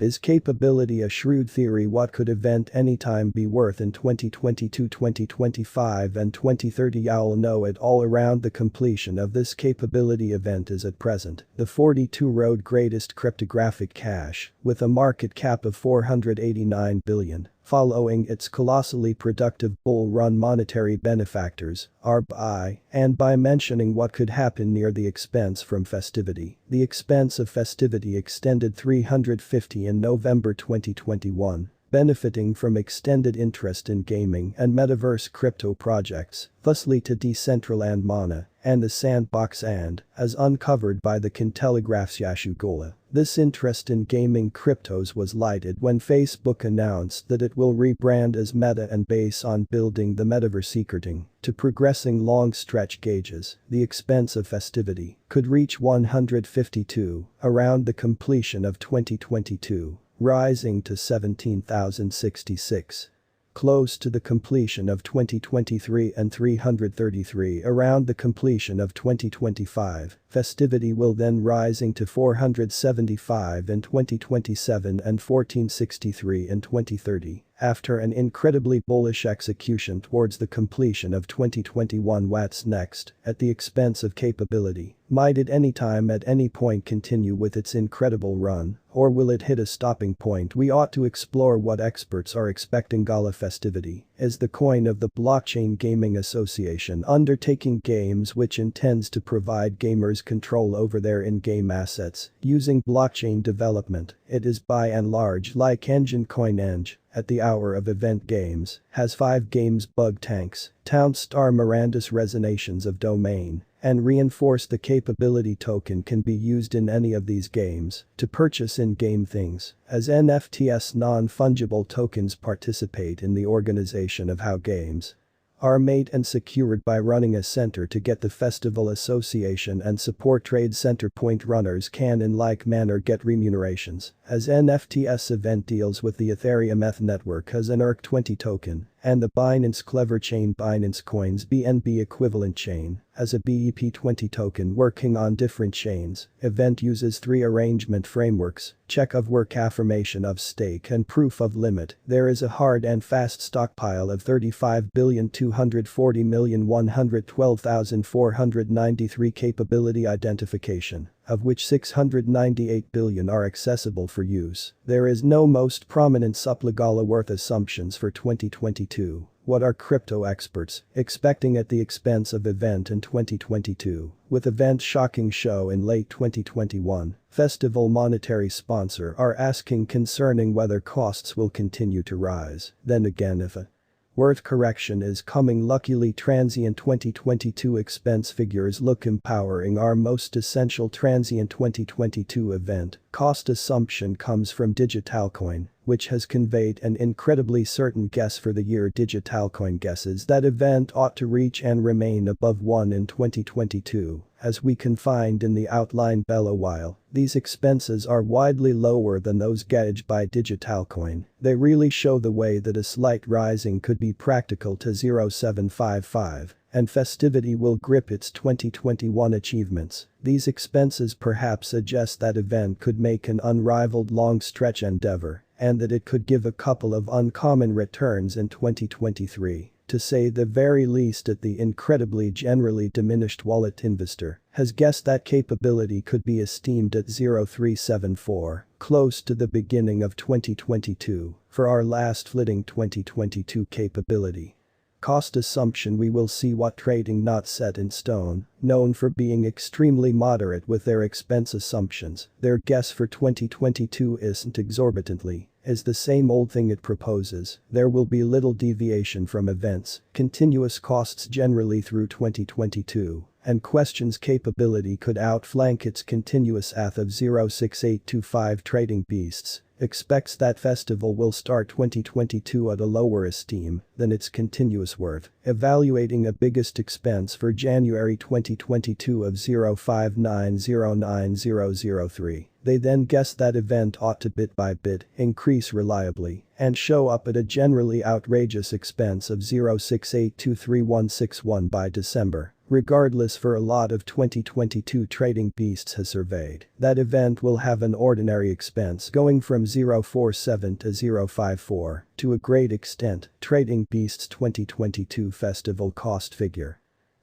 Is capability a shrewd theory? What could event anytime be worth in 2022, 2025 and 2030? You'll know it all around the completion of this capability event is at present the 42-road greatest cryptographic cache with a market cap of $489 billion. Following its colossally productive bull run, monetary benefactors are buy and by mentioning what could happen near the expense from festivity. The expense of festivity extended 350 in November 2021. Benefiting from extended interest in gaming and metaverse crypto projects, thusly to Decentraland Mana and the Sandbox and, as uncovered by the Cointelegraph's GALA. This interest in gaming cryptos was lighted when Facebook announced that it will rebrand as Meta and base on building the metaverse secreting to progressing long stretch gauges. The expense of festivity could reach 152 around the completion of 2022. Rising to 17,066. Close to the completion of 2023 and 333 around the completion of 2025, festivity will then rising to 475 in 2027 and 1463 in 2030. After an incredibly bullish execution towards the completion of 2021, what's next, at the expense of capability? Might it anytime at any point continue with its incredible run, or will it hit a stopping point? We ought to explore what experts are expecting. GALA festivity is the coin of the Blockchain Gaming Association undertaking games which intends to provide gamers control over their in-game assets using blockchain development. It is by and large like engine CoinEng. At the hour of event games, has 5 games bug tanks, Town Star Miranda's resonations of domain, and reinforce the capability token can be used in any of these games to purchase in-game things, as NFTs non-fungible tokens participate in the organization of how games are made and secured by running a center to get the festival association and support trade center. Point runners can in like manner get remunerations, as NFTs event deals with the Ethereum ETH network as an ERC20 token, and the Binance Clever Chain Binance Coins BNB equivalent chain, as a BEP20 token working on different chains. Event uses 3 arrangement frameworks, check of work, affirmation of stake and proof of limit. There is a hard and fast stockpile of 35,240,112,493 capability identification, of which 698 billion are accessible for use. There is no most prominent supply. GALA worth assumptions for 2022. What are crypto experts expecting at the expense of event in 2022? With event shocking show in late 2021, festival monetary sponsor are asking concerning whether costs will continue to rise. Then again, if a worth correction is coming, luckily transient 2022 expense figures look empowering. Our most essential transient 2022 event cost assumption comes from Digitalcoin, which has conveyed an incredibly certain guess for the year. Digitalcoin guesses that event ought to reach and remain above 1 in 2022, as we can find in the outline below. While these expenses are widely lower than those gauged by Digitalcoin, they really show the way that a slight rising could be practical to 0.755. And festivity will grip its 2021 achievements. These expenses perhaps suggest that event could make an unrivaled long stretch endeavor, and that it could give a couple of uncommon returns in 2023. To say the very least, at the incredibly generally diminished wallet investor has guessed that capability could be esteemed at 0.374, close to the beginning of 2022, for our last flitting 2022 capability cost assumption. We will see what trading not set in stone, known for being extremely moderate with their expense assumptions. Their guess for 2022 isn't exorbitantly, is the same old thing it proposes. There will be little deviation from events, continuous costs generally through 2022, and questions capability could outflank its continuous ATH of 0.6825. Trading Beasts expects that festival will start 2022 at a lower esteem than its continuous worth, evaluating a biggest expense for January 2022 of 0.5909003. They then guess that event ought to bit by bit increase reliably and show up at a generally outrageous expense of 0.68236161 by December, Regardless, for a lot of 2022 Trading Beasts has surveyed, that event will have an ordinary expense going from 0.47 to 0.54, to a great extent, Trading Beasts 2022 festival cost figure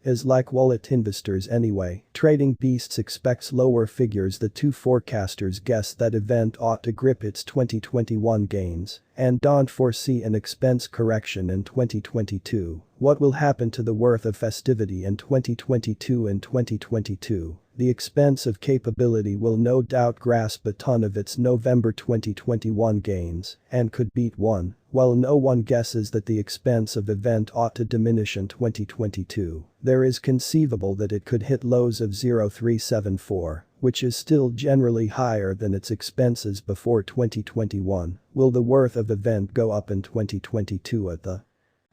is like wallet investors anyway. Trading Beasts expects lower figures. The two forecasters guess that event ought to grip its 2021 gains and don't foresee an expense correction in 2022. What will happen to the worth of festivity in 2022 and 2022? The expense of capability will no doubt grasp a ton of its November 2021 gains and could beat 1, while no one guesses that the expense of event ought to diminish in 2022. There is conceivable that it could hit lows of 0.374, which is still generally higher than its expenses before 2021. Will the worth of event go up in 2022? At the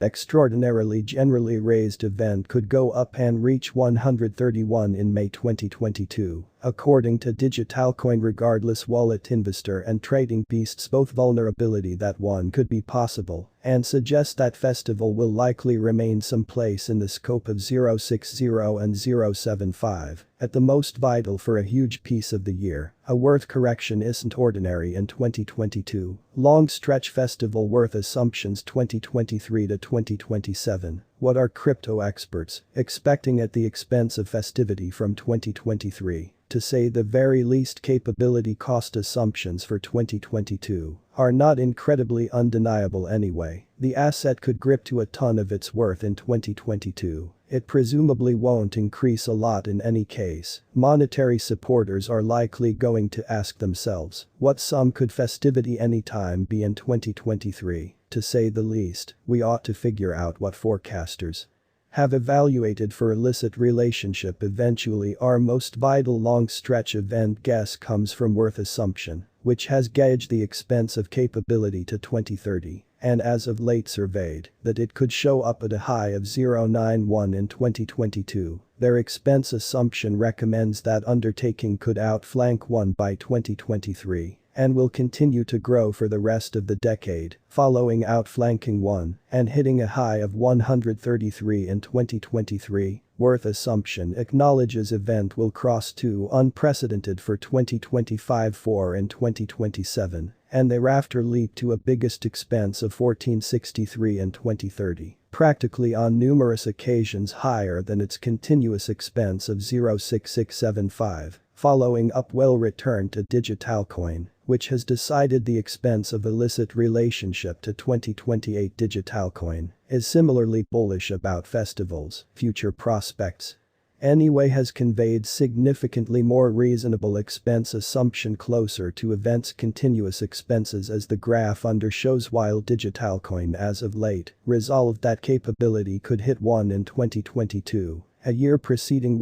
extraordinarily generally raised event could go up and reach 131 in May 2022, according to Digitalcoin. Regardless, wallet investor and Trading Beasts both vulnerability that one could be possible and suggest that festival will likely remain someplace in the scope of 0.60 and 0.75 at the most vital for a huge piece of the year. A worth correction isn't ordinary in 2022. Long stretch festival worth assumptions 2023 to 2027. What are crypto experts expecting at the expense of festivity from 2023? To say the very least, capability cost assumptions for 2022 are not incredibly undeniable anyway. The asset could grip to a ton of its worth in 2022. It presumably won't increase a lot in any case. Monetary supporters are likely going to ask themselves, what sum could festivity anytime be in 2023? To say the least, we ought to figure out what forecasters have evaluated for illicit relationship. Eventually, our most vital long stretch event guess comes from worth assumption, which has gauged the expense of capability to 2030 and as of late surveyed that it could show up at a high of 0.91 in 2022. Their expense assumption recommends that undertaking could outflank 1 by 2023 and will continue to grow for the rest of the decade, following outflanking 1 and hitting a high of 133 in 2023. Worth assumption acknowledges event will cross 2 unprecedented for 2025, 4 in 2027, and thereafter leap to a biggest expense of 1463 in 2030, practically on numerous occasions higher than its continuous expense of 0.6675. Following up, well returned to Digitalcoin, which has decided the expense of illicit relationship to 2028. Digitalcoin is similarly bullish about festivals' future prospects. Anyway, has conveyed significantly more reasonable expense assumption closer to events' continuous expenses, as the graph under shows, while Digitalcoin as of late resolved that capability could hit 1 in 2022, a year preceding